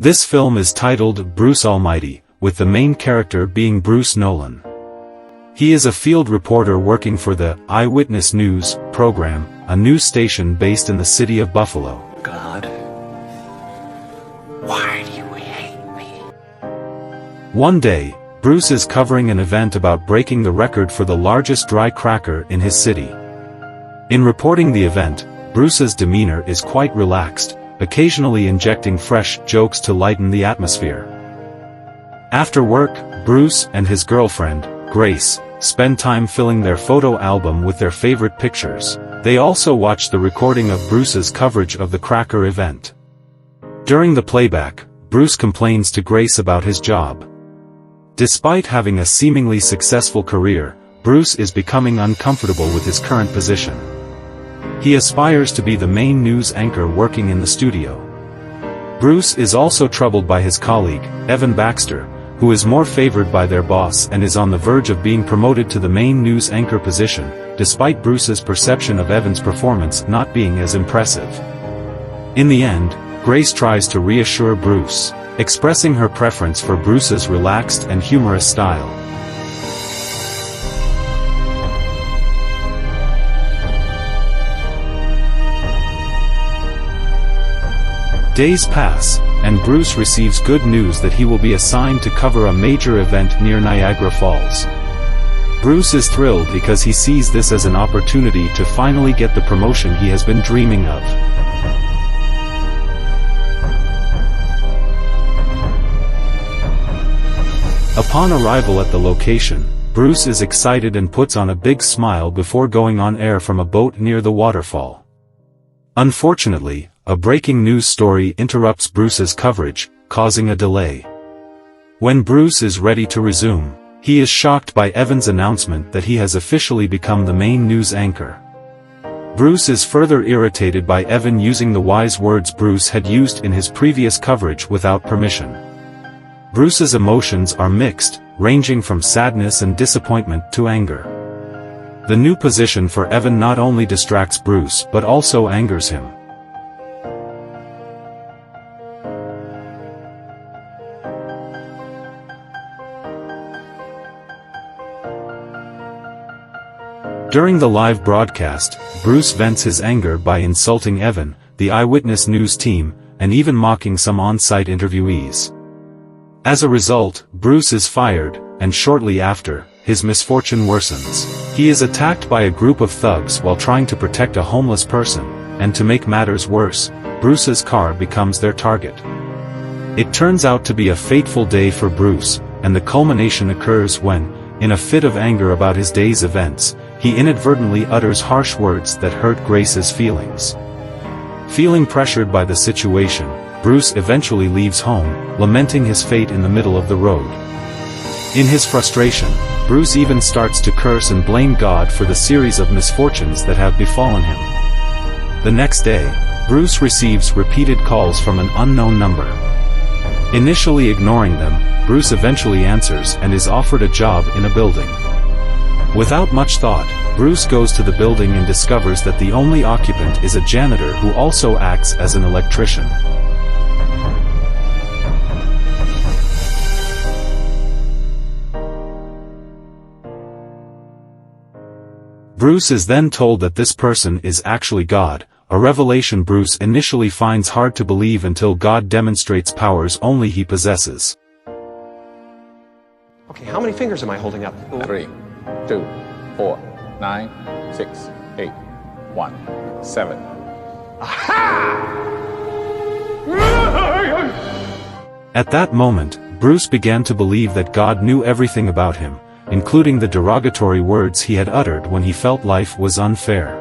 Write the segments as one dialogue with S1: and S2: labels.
S1: This film is titled Bruce Almighty, with the main character being Bruce Nolan. He is a field reporter working for the Eyewitness News program, a news station based in the city of Buffalo.
S2: God, why do you hate me?
S1: One day, Bruce is covering an event about breaking the record for the largest dry cracker in his city. In reporting the event, Bruce's demeanor is quite relaxed, occasionally injecting fresh jokes to lighten the atmosphere. After work, Bruce and his girlfriend, Grace, spend time filling their photo album with their favorite pictures. They also watch the recording of Bruce's coverage of the cracker event. During the playback, Bruce complains to Grace about his job. Despite having a seemingly successful career, Bruce is becoming uncomfortable with his current position. He aspires to be the main news anchor working in the studio. Bruce is also troubled by his colleague, Evan Baxter, who is more favored by their boss and is on the verge of being promoted to the main news anchor position, despite Bruce's perception of Evan's performance not being as impressive. In the end, Grace tries to reassure Bruce, expressing her preference for Bruce's relaxed and humorous style. Days pass, and Bruce receives good news that he will be assigned to cover a major event near Niagara Falls. Bruce is thrilled because he sees this as an opportunity to finally get the promotion he has been dreaming of. Upon arrival at the location, Bruce is excited and puts on a big smile before going on air from a boat near the waterfall. Unfortunately, a breaking news story interrupts Bruce's coverage, causing a delay. When Bruce is ready to resume, he is shocked by Evan's announcement that he has officially become the main news anchor. Bruce is further irritated by Evan using the wise words Bruce had used in his previous coverage without permission. Bruce's emotions are mixed, ranging from sadness and disappointment to anger. The new position for Evan not only distracts Bruce but also angers him. During the live broadcast, Bruce vents his anger by insulting Evan, the Eyewitness News team, and even mocking some on-site interviewees. As a result, Bruce is fired, and shortly after, his misfortune worsens. He is attacked by a group of thugs while trying to protect a homeless person, and to make matters worse, Bruce's car becomes their target. It turns out to be a fateful day for Bruce, and the culmination occurs when, in a fit of anger about his day's events, he inadvertently utters harsh words that hurt Grace's feelings. Feeling pressured by the situation, Bruce eventually leaves home, lamenting his fate in the middle of the road. In his frustration, Bruce even starts to curse and blame God for the series of misfortunes that have befallen him. The next day, Bruce receives repeated calls from an unknown number. Initially ignoring them, Bruce eventually answers and is offered a job in a building. Without much thought, Bruce goes to the building and discovers that the only occupant is a janitor who also acts as an electrician. Bruce is then told that this person is actually God, a revelation Bruce initially finds hard to believe until God demonstrates powers only he possesses.
S3: Okay, how many fingers am I holding up?
S4: 3, 2, 4, 9, 6, 8, 1, 7.
S3: Aha!
S1: At that moment, Bruce began to believe that God knew everything about him, including the derogatory words he had uttered when he felt life was unfair.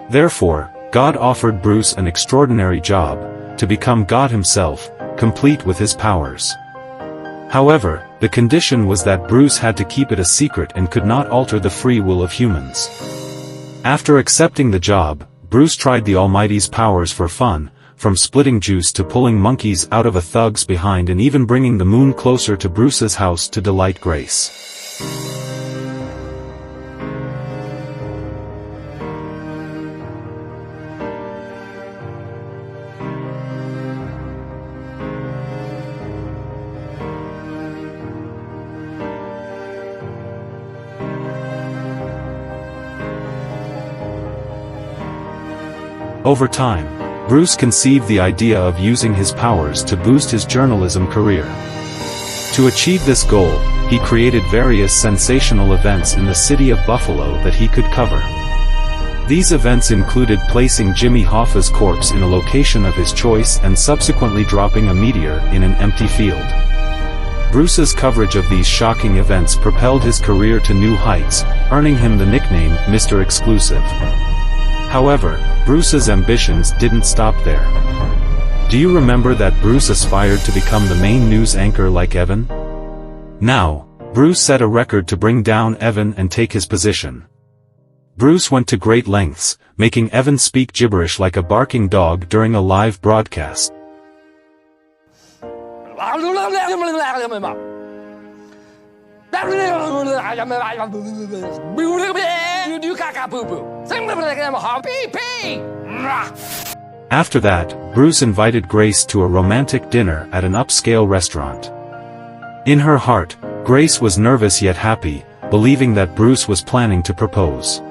S1: Therefore, God offered Bruce an extraordinary job, to become God himself, complete with his powers. However, the condition was that Bruce had to keep it a secret and could not alter the free will of humans. After accepting the job, Bruce tried the Almighty's powers for fun, from splitting juice to pulling monkeys out of a thug's behind and even bringing the moon closer to Bruce's house to delight Grace. Over time, Bruce conceived the idea of using his powers to boost his journalism career. To achieve this goal, he created various sensational events in the city of Buffalo that he could cover. These events included placing Jimmy Hoffa's corpse in a location of his choice and subsequently dropping a meteor in an empty field. Bruce's coverage of these shocking events propelled his career to new heights, earning him the nickname Mr. Exclusive. However, Bruce's ambitions didn't stop there. Do you remember that Bruce aspired to become the main news anchor like Evan? Now, Bruce set a record to bring down Evan and take his position. Bruce went to great lengths, making Evan speak gibberish like a barking dog during a live broadcast. After that, Bruce invited Grace to a romantic dinner at an upscale restaurant. In her heart, Grace was nervous yet happy, believing that Bruce was planning to propose.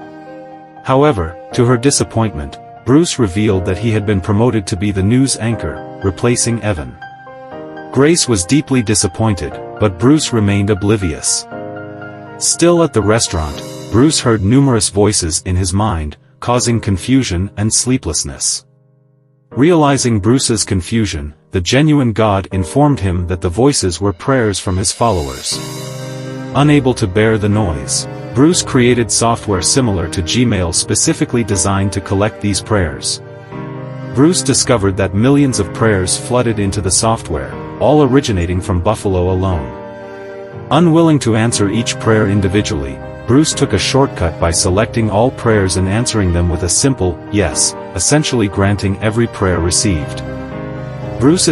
S1: However, to her disappointment, Bruce revealed that he had been promoted to be the news anchor, replacing Evan. Grace was deeply disappointed, but Bruce remained oblivious. Still at the restaurant, Bruce heard numerous voices in his mind, causing confusion and sleeplessness. Realizing Bruce's confusion, the genuine God informed him that the voices were prayers from his followers. Unable to bear the noise, Bruce created software similar to Gmail specifically designed to collect these prayers. Bruce discovered that millions of prayers flooded into the software, all originating from Buffalo alone. Unwilling to answer each prayer individually, Bruce took a shortcut by selecting all prayers and answering them with a simple yes, essentially granting every prayer received. Bruce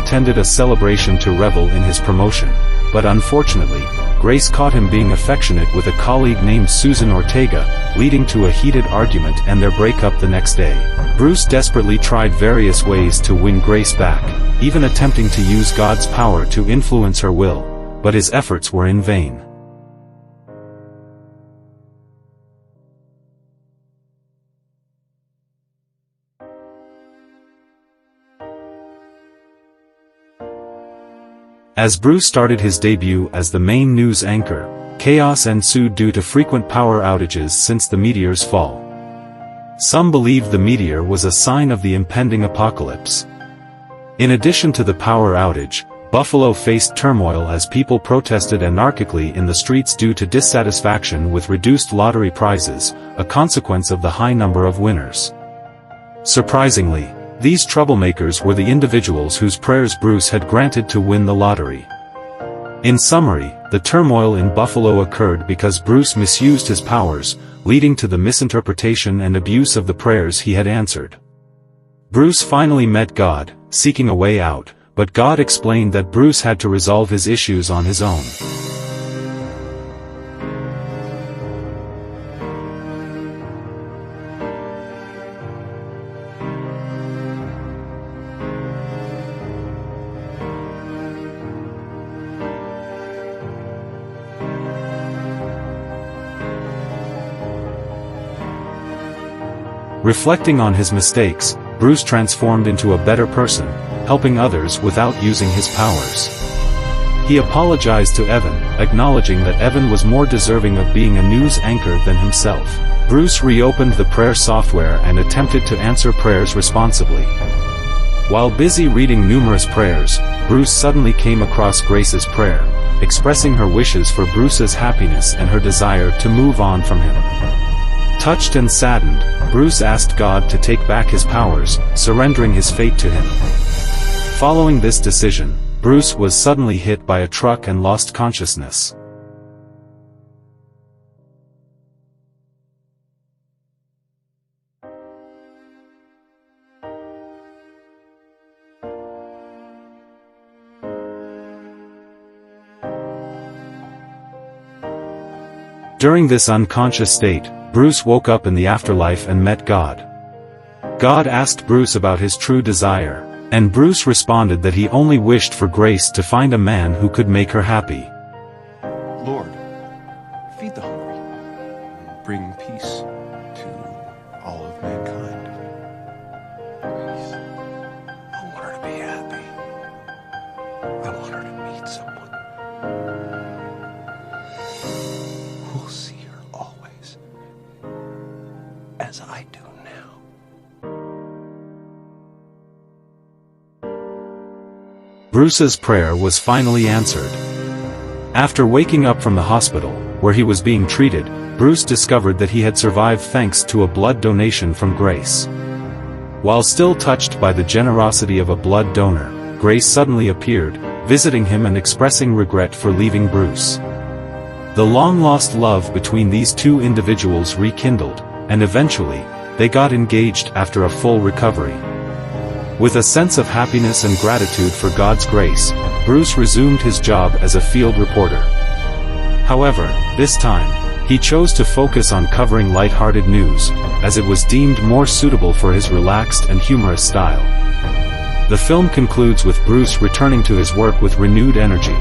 S1: attended a celebration to revel in his promotion, but unfortunately, Grace caught him being affectionate with a colleague named Susan Ortega, leading to a heated argument and their breakup the next day. Bruce desperately tried various ways to win Grace back, even attempting to use God's power to influence her will, but his efforts were in vain. As Bruce started his debut as the main news anchor, chaos ensued due to frequent power outages since the meteor's fall. Some believed the meteor was a sign of the impending apocalypse. In addition to the power outage, Buffalo faced turmoil as people protested anarchically in the streets due to dissatisfaction with reduced lottery prizes, a consequence of the high number of winners. Surprisingly, these troublemakers were the individuals whose prayers Bruce had granted to win the lottery. In summary, the turmoil in Buffalo occurred because Bruce misused his powers, leading to the misinterpretation and abuse of the prayers he had answered. Bruce finally met God, seeking a way out, but God explained that Bruce had to resolve his issues on his own. Reflecting on his mistakes, Bruce transformed into a better person, helping others without using his powers. He apologized to Evan, acknowledging that Evan was more deserving of being a news anchor than himself. Bruce reopened the prayer software and attempted to answer prayers responsibly. While busy reading numerous prayers, Bruce suddenly came across Grace's prayer, expressing her wishes for Bruce's happiness and her desire to move on from him. Touched and saddened, Bruce asked God to take back his powers, surrendering his fate to him. Following this decision, Bruce was suddenly hit by a truck and lost consciousness. During this unconscious state, Bruce woke up in the afterlife and met God. God asked Bruce about his true desire, and Bruce responded that he only wished for Grace to find a man who could make her happy.
S3: Lord, feed the hungry, and bring peace to all of mankind. Grace, I want her to be happy. I want her to meet someone who'll see her always as I do now.
S1: Bruce's prayer was finally answered. After waking up from the hospital, where he was being treated, Bruce discovered that he had survived thanks to a blood donation from Grace. While still touched by the generosity of a blood donor, Grace suddenly appeared, visiting him and expressing regret for leaving Bruce. The long-lost love between these two individuals rekindled, and eventually, they got engaged after a full recovery. With a sense of happiness and gratitude for God's grace, Bruce resumed his job as a field reporter. However, this time, he chose to focus on covering light-hearted news, as it was deemed more suitable for his relaxed and humorous style. The film concludes with Bruce returning to his work with renewed energy,